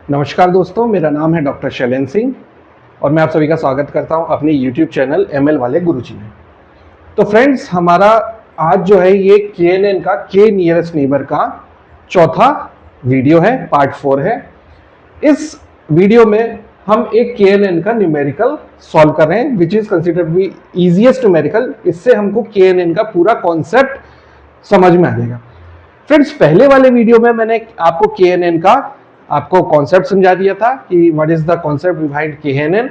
नमस्कार दोस्तों, मेरा नाम है डॉक्टर शैलेंद्र सिंह और मैं आप सभी का स्वागत करता हूं अपने YouTube चैनल ML वाले गुरुजी में। तो फ्रेंड्स, हमारा आज जो है ये KNN का के नियरेस्ट नेबर का चौथा वीडियो है, पार्ट 4 है। इस वीडियो में हम एक KNN का न्यूमेरिकल सॉल्व कर रहे हैं, which is considered be easiest numerical. इससे हमको KNN का पूरा कॉन्सेप्ट समझ में आ जाएगा। फ्रेंड्स, पहले वाले वीडियो में मैंने आपको KNN का कॉन्सेप्ट समझा दिया था कि what is the concept behind KNN।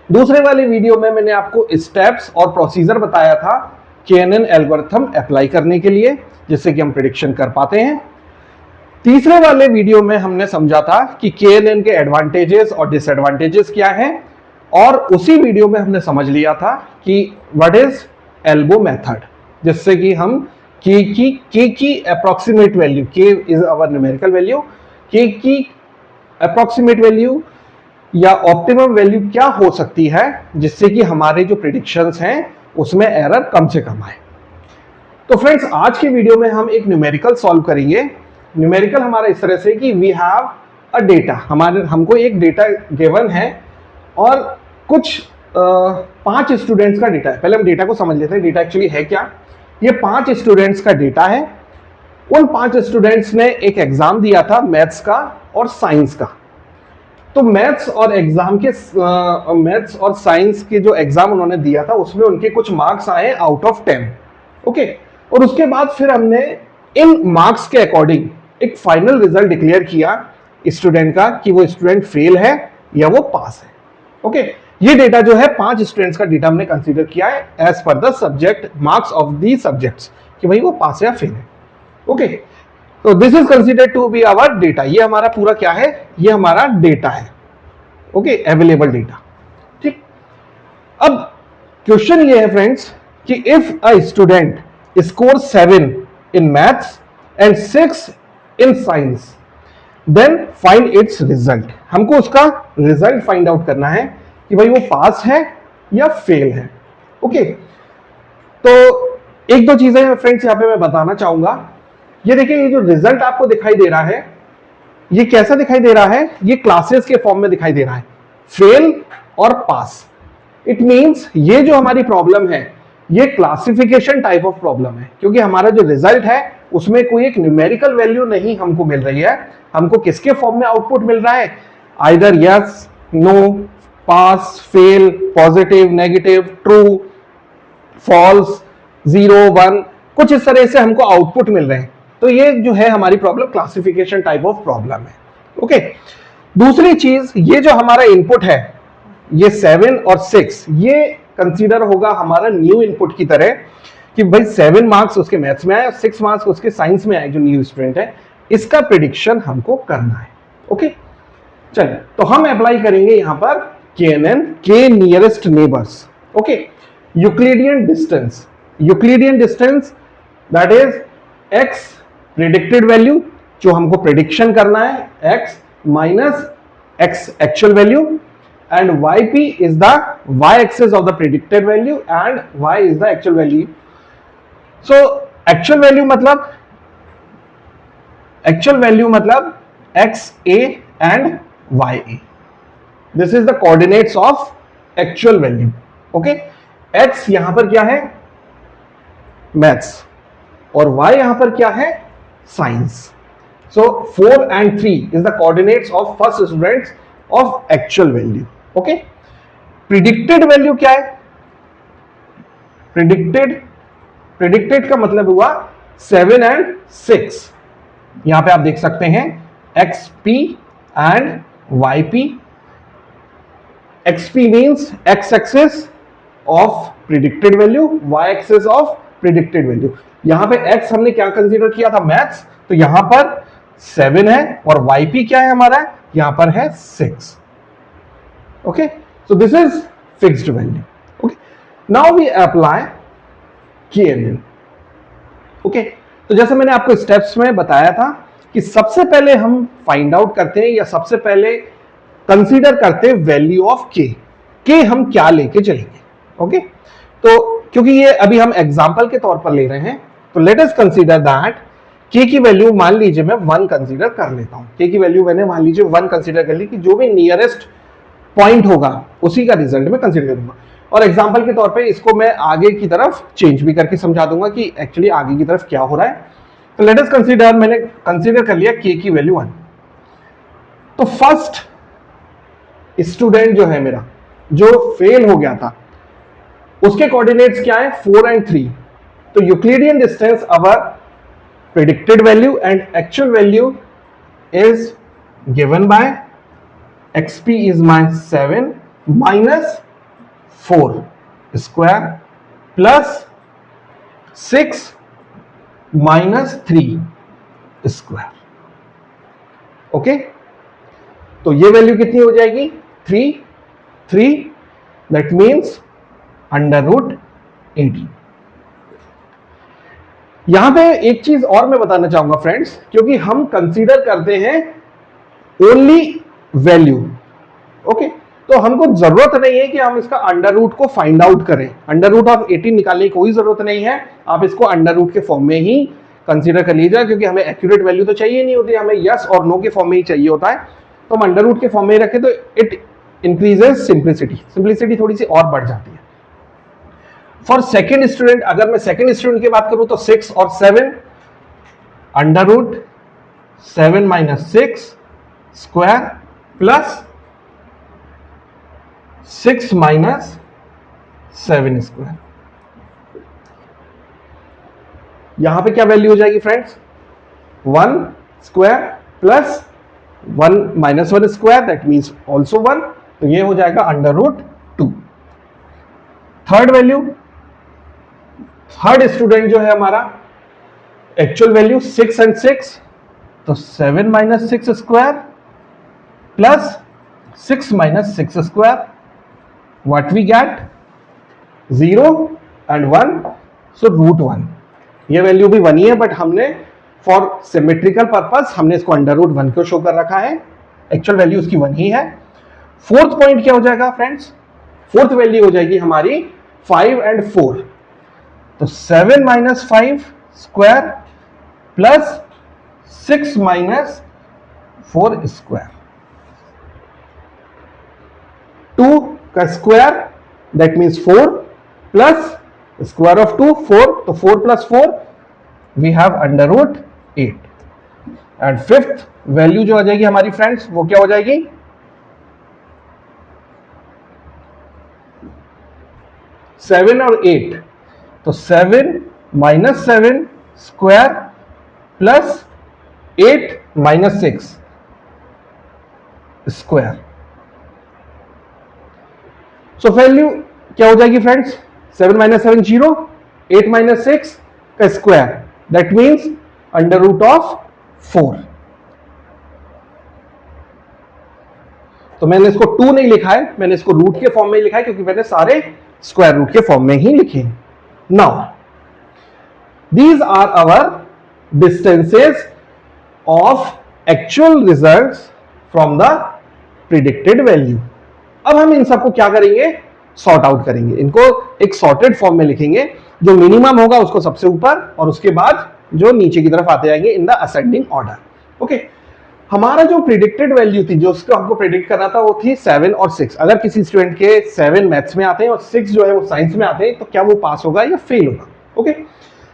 दूसरे वाले वीडियो में मैंने आपको स्टेप्स और प्रोसीजर बताया था KNN एल्गोरिथम अप्लाई करने के लिए, जिससे कि हम प्रेडिक्शन कर पाते हैं। तीसरे वाले वीडियो में हमने समझा था कि KNN के एडवांटेजेस और डिसएडवांटेजेस क्या हैं, और उसी वीडियो में हमने समझ लिया था कि व्हाट इज एल्बो मेथड, जिससे कि हम k की approximate value, k is our numerical value, k की अप्रोक्सीमेट वैल्यू या ऑप्टिमम वैल्यू क्या हो सकती है, जिससे कि हमारे जो प्रेडिक्शंस हैं उसमें एरर कम से कम आए। तो फ्रेंड्स, आज के वीडियो में हम एक न्यूमेरिकल सॉल्व करेंगे। न्यूमेरिकल हमारा इस तरह से कि वी हैव अ डेटा, हमको एक डेटा गिवन है और कुछ 5 स्टूडेंट्स का डेटा है। पहले हम डेटा को समझ लेते हैं, डेटा एक्चुअली है क्या। ये 5 स्टूडेंट्स का डेटा है। उन 5 स्टूडेंट्स ने एक एग्जाम दिया था मैथ्स का और साइंस का। तो मैथ्स और साइंस के जो एग्जाम उन्होंने दिया था उसमें उनके कुछ मार्क्स आए आउट ऑफ 10। ओके, और उसके बाद फिर हमने इन मार्क्स के अकॉर्डिंग एक फाइनल रिजल्ट डिक्लेयर किया स्टूडेंट का कि वो स्टूडेंट फेल है या वो पास है। ओके, ये डेटा जो है 5 स्टूडेंट्स का डेटा हमने कंसीडर किया है as per the subject marks of the subjects, कि भाई वो पास है या फेल है। ओके, तो this is considered to be our data. ये हमारा पूरा क्या है, ये हमारा डेटा है। Okay, available data. ठीक, अब क्वेश्चन ये है फ्रेंड्स कि if a student score 7 in maths and 6 in science, then find its result. हमको उसका रिजल्ट फाइंड आउट करना है कि भाई वो पास है या फेल है। ओके, तो एक दो चीजें फ्रेंड्स यहां पे मैं बताना चाहूंगा। ये देखिए, ये जो रिजल्ट आपको दिखाई दे रहा है, ये कैसा दिखाई दे रहा है, ये क्लासेस के फॉर्म में दिखाई दे रहा है, फेल और पास। इट मींस ये जो हमारी प्रॉब्लम है ये क्लासिफिकेशन टाइप ऑफ प्रॉब्लम है, क्योंकि हमारा जो रिजल्ट है उसमें कोई एक न्यूमेरिकल वैल्यू नहीं हमको मिल रही है। हमको किसके फॉर्म में आउटपुट मिल रहा है, either yes, no, pass, fail, positive, negative, true, false, 0, 1, कुछ इस तरह से हमको आउटपुट मिल रहे हैं। तो ये जो है हमारी problem classification type of problem है। ओके, दूसरी चीज, ये जो हमारा इनपुट है ये 7 और 6, ये कंसीडर होगा हमारा न्यू इनपुट की तरह कि भाई 7 मार्क्स उसके मैथ्स में आए और 6 मार्क्स उसके साइंस में आए, जो न्यू स्टूडेंट है, इसका प्रेडिक्शन हमको करना है। ओके, चलिए, तो हम अप्लाई करेंगे यहां पर KNN, के nearest neighbours. Okay, Euclidean distance, that is x predicted value, जो हमको प्रेडिक्शन करना है, x minus x actual value, and yp is the y axis of the predicted value and y is the actual value. So actual value मतलब xa and ya। This is the coordinates of actual value. Okay, x यहां पर क्या है, maths, और y यहां पर क्या है, science. So 4 and 3 is the coordinates of first students of actual value. Okay, predicted value क्या है, प्रिडिक्टेड का मतलब हुआ 7 and 6। यहां पे आप देख सकते हैं xp and yp। xp means x axis of predicted value, y axis of predicted value. यहां पे x हमने क्या कंसीडर किया था, मैथ्स, तो यहां पर 7 है, और yp क्या है हमारा, यहां पर है 6। Okay, so this is fixed value. Okay, now we apply KNN। Okay, तो जैसे मैंने आपको स्टेप्स में बताया था कि सबसे पहले हम फाइंड आउट करते हैं या सबसे पहले कंसीडर करते हैं वैल्यू ऑफ k हम क्या लेके चलेंगे। ओके, तो क्योंकि ये अभी हम एग्जांपल के तौर पर ले रहे हैं, तो let us consider that k की वैल्यू मान लीजिए मैं 1 कंसीडर कर लेता हूं, k की वैल्यू मैंने मान लीजिए 1 कंसीडर कर ली कि जो भी नियरेस्ट पॉइंट होगा उसी का रिजल्ट मैं कंसीडर करूंगा। और एग्जांपल के तौर पे इसको मैं आगे की तरफ चेंज भी करके समझा दूंगा कि एक्चुअली आगे की तरफ क्या हो रहा है। तो लेट अस कंसीडर, मैंने कंसीडर कर लिया k की वैल्यू 1। तो फर्स्ट स्टूडेंट जो है मेरा, जो फेल हो गया था, उसके कोऑर्डिनेट्स क्या है 4 एंड 3। तो Euclidean distance our predicted value and actual value is given by xp is my 7 minus 4 square plus 6 minus 3 square। Okay, तो ये वैल्यू कितनी हो जाएगी 3 दैट मीन्स √18। यहां पे एक चीज और मैं बताना चाहूंगा फ्रेंड्स, क्योंकि हम कंसीडर करते हैं ओनली वैल्यू। ओके, तो हमको जरूरत नहीं है कि हम इसका अंडर रूट को फाइंड आउट करें। अंडर रूट ऑफ 18 निकालने की कोई जरूरत नहीं है, आप इसको अंडर रूट के फॉर्म में ही कंसीडर कर लीजिए, क्योंकि हमें एक्यूरेट वैल्यू तो चाहिए नहीं होती, हमें यस और नो के फॉर्म में ही चाहिए होता है। तो हम अंडर रूट के फॉर्म में ही रखें तो इट इंक्रीजेस सिंप्लिसिटी थोड़ी सी और बढ़ जाती है। फॉर सेकेंड स्टूडेंट, अगर मैं सेकेंड स्टूडेंट की बात करूं तो 6 और 7 under root 7 minus 6 square plus 6 minus 7 square. यहां पे क्या वैल्यू हो जाएगी friends 1 square plus 1 minus 1 square that means also 1। तो ये हो जाएगा √2। थर्ड वैल्यू, थर्ड स्टूडेंट जो है हमारा, एक्चुअल वैल्यू 6 एंड 6, तो 7 minus 6 square plus 6 minus 6 square, what we get 0 and 1, so √1। ये वैल्यू भी 1 ही है, बट हमने फॉर सिमेट्रिकल पर्पस हमने इसको √1 क्यों शो कर रखा है, एक्चुअल वैल्यू उसकी 1 ही है। फोर्थ पॉइंट क्या हो जाएगा फ्रेंड्स, फोर्थ वैल्यू हो जाएगी हमारी 5 एंड 4। तो 7 minus 5 square plus 6 minus 4 square, 2 का square that means 4 plus square of 2 4, तो 4 plus 4 we have √8। And fifth value जो आ जाएगी हमारी फ्रेंड्स वो क्या हो जाएगी 7 और 8, तो 7 minus 7 square plus 8 minus 6 square. So value क्या हो जाएगी फ्रेंड्स 7 माइनस 7 0, 8 माइनस 6 का स्क्वायर दैट मीन्स √4। तो मैंने इसको 2 नहीं लिखा है, मैंने इसको रूट के फॉर्म में ही लिखा है, क्योंकि मैंने सारे स्क्वायर रूट के फॉर्म में ही लिखे। Now these are our distances of actual results from the predicted value. अब हम इन सबको क्या करेंगे, सॉर्ट आउट करेंगे, इनको एक सॉर्टेड फॉर्म में लिखेंगे। जो मिनिमम होगा उसको सबसे ऊपर और उसके बाद जो नीचे की तरफ आते जाएंगे in the ascending order. Okay, हमारा जो प्रिडिक्टेड वैल्यू थी, जो उसको हमको प्रिडिक्ट करना था, वो थी 7 और 6। अगर किसी स्टूडेंट के 7 मैथ्स में आते हैं और 6 जो है वो साइंस में आते हैं, तो क्या वो पास होगा या फेल होगा। ओके,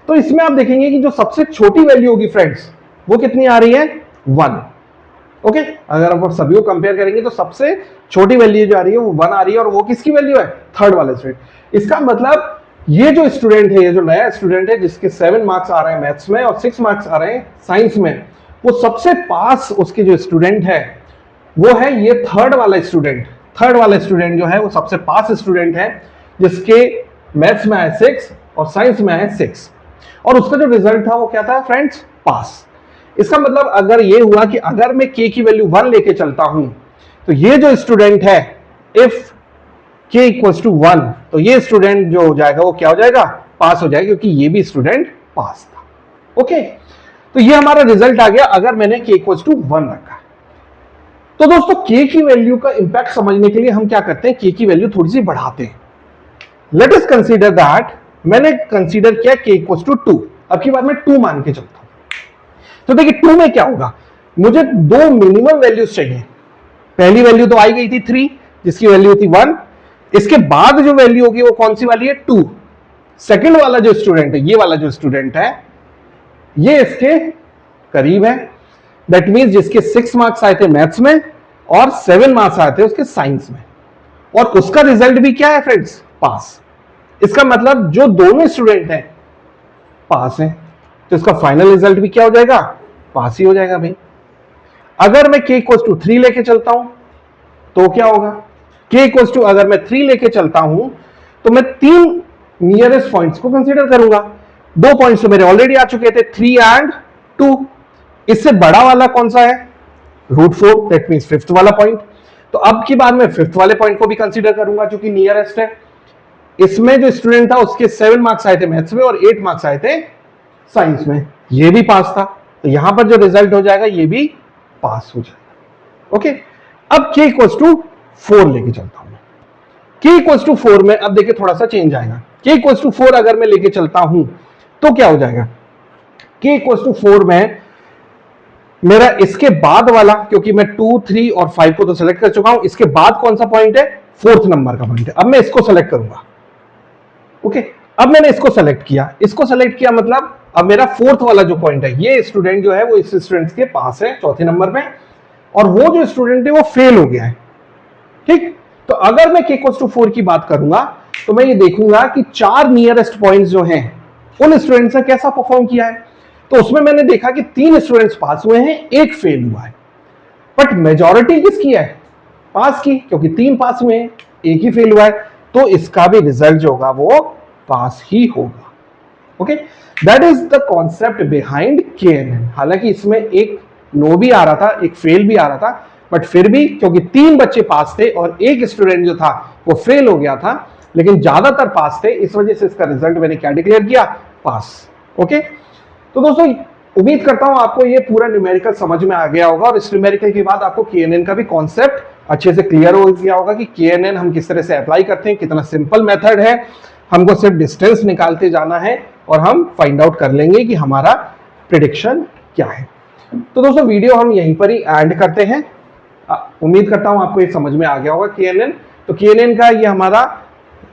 तो इसमें आप देखेंगे कि जो सबसे छोटी वैल्यू होगी फ्रेंड्स वो कितनी आ रही है 1। ओके, अगर आप सभी को कंपेयर करेंगे तो सबसे छोटी वैल्यू जो आ रही है वो 1 आ रही है, और वो किसकी वैल्यू है, थर्ड वाले स्टूडेंट। इसका मतलब ये जो स्टूडेंट है, ये जो नया स्टूडेंट है जिसके 7 मार्क्स आ रहे हैं मैथ्स में और 6 मार्क्स आ रहे हैं साइंस में, वो सबसे पास उसके जो स्टूडेंट है वो है ये थर्ड वाला स्टूडेंट। थर्ड वाला स्टूडेंट जो है वो सबसे पास स्टूडेंट है, जिसके मैथ्स में आए 6 और साइंस में आए 6, और उसका जो रिजल्ट था वो क्या था फ्रेंड्स, पास। इसका मतलब अगर ये हुआ कि अगर मैं k की वैल्यू 1 लेके चलता हूं, तो ये जो स्टूडेंट है, इफ k इक्वल्स टू 1, तो ये स्टूडेंट जो हो जाएगा वो क्या हो जाएगा, पास हो जाएगा, क्योंकि ये भी स्टूडेंट पास था। ओके, तो ये हमारा रिजल्ट आ गया अगर मैंने k इक्वल्स टू 1 रखा। तो दोस्तों k की वैल्यू का इंपैक्ट समझने के लिए हम क्या करते हैं, k की वैल्यू थोड़ी सी बढ़ाते हैं। लेट अस कंसीडर दैट मैंने कंसीडर किया k इक्वल्स टू 2। अब की बात मैं 2 मान के चलता हूं। तो देखिए 2 में क्या होगा, मुझे 2 मिनिमम वैल्यूज चाहिए। पहली वैल्यू तो आई गई थी 3 जिसकी वैल्यू थी 1, इसके बाद जो वैल्यू होगी वो कौन सी वाली है, 2। सेकंड वाला जो स्टूडेंट है, ये वाला जो स्टूडेंट है, ये इसके करीब है। दैट मीन्स जिसके 6 मार्क्स आए थे मैथ्स में और 7 मार्क्स आए थे उसके साइंस में, और उसका रिजल्ट भी क्या है फ्रेंड्स, पास। इसका मतलब जो दोनों स्टूडेंट हैं पास हैं, तो इसका फाइनल रिजल्ट भी क्या हो जाएगा, पास ही हो जाएगा भाई। अगर मैं k = 3 लेके चलता हूं तो क्या होगा, k = अगर मैं 3 लेके चलता हूं तो मैं 3 नियरेस्ट पॉइंट्स को कंसीडर करूंगा। 2 पॉइंट्स तो मेरे ऑलरेडी आ चुके थे, 3 एंड 2। इससे बड़ा वाला कौन सा है, √4, दैट मींस 5th वाला पॉइंट। तो अब की बार मैं 5th वाले पॉइंट को भी कंसीडर करूंगा जो कि नियरेस्ट है। इसमें जो स्टूडेंट था उसके 7 मार्क्स आए थे मैथ्स में और 8 मार्क्स आए थे साइंस में, ये भी पास था, तो यहां पर जो रिजल्ट हो जाएगा ये भी पास हो जाएगा। ओके, अब k = 4 लेके चलता हूं। k = 4 में अब देखिए थोड़ा सा चेंज आएगा। k = 4 अगर मैं लेके चलता हूं तो क्या हो जाएगा, k = 4 में मेरा इसके बाद वाला, क्योंकि मैं 2, 3 और 5 को तो सेलेक्ट कर चुका हूं, इसके बाद कौन सा पॉइंट है, 4th नंबर का पॉइंट है। अब मैं इसको सेलेक्ट करूंगा। ओके, अब मैंने इसको सेलेक्ट किया, इसको सेलेक्ट किया मतलब अब मेरा 4th वाला जो पॉइंट है, ये स्टूडेंट जो है वो इस स्टूडेंट के पास है 4थे नंबर पे, और वो जो स्टूडेंट है वो फेल हो गया है। ठीक, तो अगर मैं k = 4 की बात करूंगा तो मैं ये देखूंगा कि 4 नियरेस्ट पॉइंट्स जो हैं उन स्टूडेंट्स ने कैसा परफॉर्म किया है। तो उसमें मैंने देखा कि 3 स्टूडेंट्स पास हुए हैं, 1 फेल हुआ है, बट मेजॉरिटी किसकी है, पास की, क्योंकि 3 पास हुए हैं, 1 ही फेल हुआ है, तो इसका भी रिजल्ट जो होगा वो पास ही होगा। Okay, that is the concept behind KNN। हालांकि इसमें एक नो भी आ रहा था, एक फेल भी आ रहा था, बट फिर भी क्योंकि 3 बच्चे पास थे और एक स्टूडेंट जो था वो फेल हो गया था, लेकिन ज्यादातर पास थे, इस वजह से इसका रिजल्ट मैंने क्या डिक्लेयर किया, पास। ओके, तो दोस्तों उम्मीद करता हूं आपको ये पूरा न्यूमेरिकल समझ में आ गया होगा, और इस न्यूमेरिकल के बाद आपको KNN का भी कॉन्सेप्ट अच्छे से क्लियर हो गया होगा कि KNN हम किस तरह से अप्लाई करते हैं, कितना सिंपल मेथड है, हमको सिर्फ डिस्टेंस निकालते जाना है और हम फाइंड आउट कर लेंगे कि हमारा प्रेडिक्शन क्या है। तो दोस्तों वीडियो हम यहीं पर ही एंड करते हैं। उम्मीद करता हूं आपको ये समझ में आ गया होगा KNN। तो KNN का ये हमारा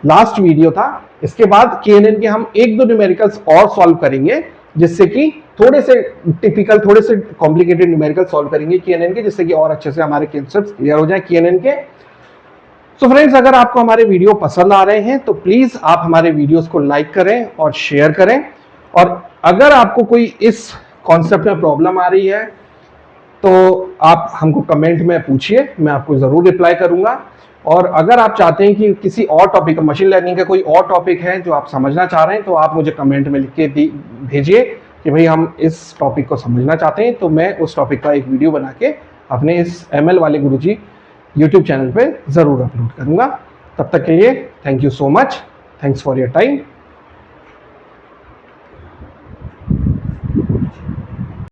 लास्ट वीडियो था। इसके बाद KNN के हम 1-2 न्यूमेरिकल्स और सॉल्व करेंगे, जिससे कि थोड़े से टिपिकल, थोड़े से कॉम्प्लिकेटेड न्यूमेरिकल सॉल्व करेंगे KNN के, जिससे कि और अच्छे से हमारे कॉन्सेप्ट्स क्लियर हो जाए KNN के। सो फ्रेंड्स, अगर आपको हमारे वीडियो पसंद आ रहे हैं तो प्लीज आप हमारे वीडियोस को लाइक करें और शेयर करें, और अगर आपको कोई इस कॉन्सेप्ट में प्रॉब्लम आ रही है तो आप हमको कमेंट में पूछिए, मैं आपको जरूर रिप्लाई करूंगा। और अगर आप चाहते हैं कि किसी और टॉपिक, मशीन लर्निंग का कोई और टॉपिक है जो आप समझना चाह रहे हैं, तो आप मुझे कमेंट में लिख के भेजिए कि भाई हम इस टॉपिक को समझना चाहते हैं, तो मैं उस टॉपिक का एक वीडियो बना के अपने इस ML वाले गुरुजी यूट्यूब चैनल पे जरूर अपलोड करूंगा। तब तक के लिए thank you so much, thanks for your time.